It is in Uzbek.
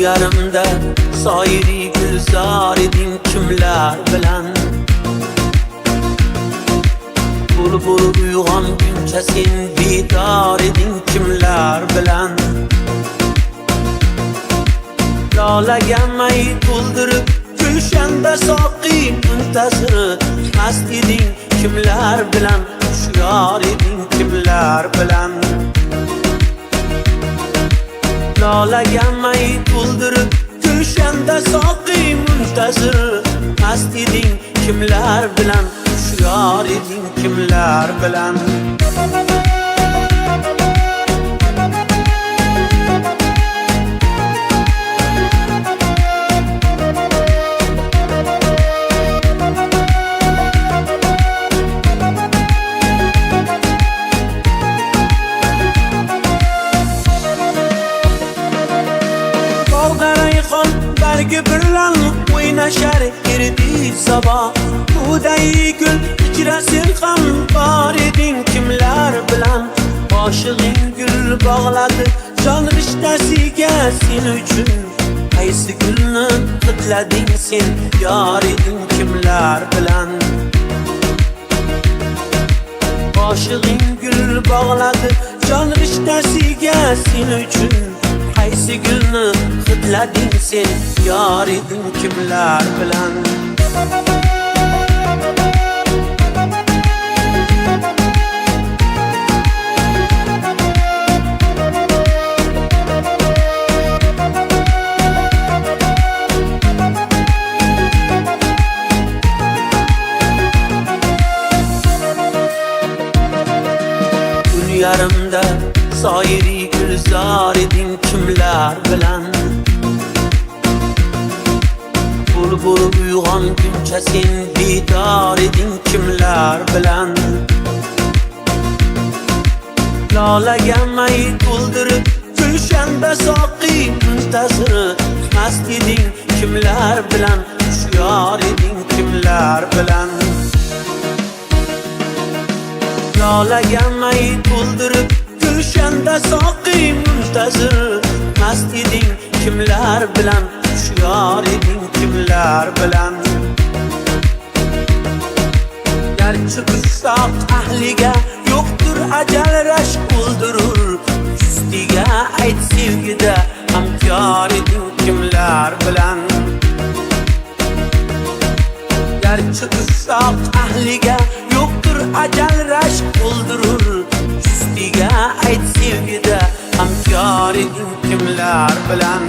Yarımda sayri gülzar edin kimler bilen Bul uyugan günce sen bidar edin kimler bilen Lalaga may to'ldirib gulshanda soqi muntazir mast edin kimler bilen Hushyor edin kimler bilen Lalaga may to'ldirib gulshanda soqi muntazir mast edin kimler bilen Hushyor edin kimler bilen Bargi birlan o'ynashar erdi sabah Buday gul ichra sen ham bor eding kimlar bilan Boshig'ing gul bog'ladi jon rishtasiga sen uchun Qaysi gulni hidlading sen yor eding kimlar bilan Boshig'ing gul bog'ladi jon rishtasiga sen uchun Qaysi gulni hidlading sen yor eding kimlar bilan Yarımda sayri gülzar edin kimler bilen Bul uyugan günce sen bidar edin kimler bilen Lalaga may to'ldirib gulshanda soqi muntazir mast edin kimler bilen Hushyor edin kimler bilen Lalaga may to'ldirib gulshanda soqi muntazir mast edin kimlar bilan Hushyor edin kimlar bilan Garchi qishloq ahliga yo'qdir ajal rashk o'ldirur Ustiga ayt sevgida hamkor edin kimlar bilan Garchi qishloq ahliga yo'qdir ajal rashk o'ldirur Ustiga ayt sevgida hamkor edin kimlar bilan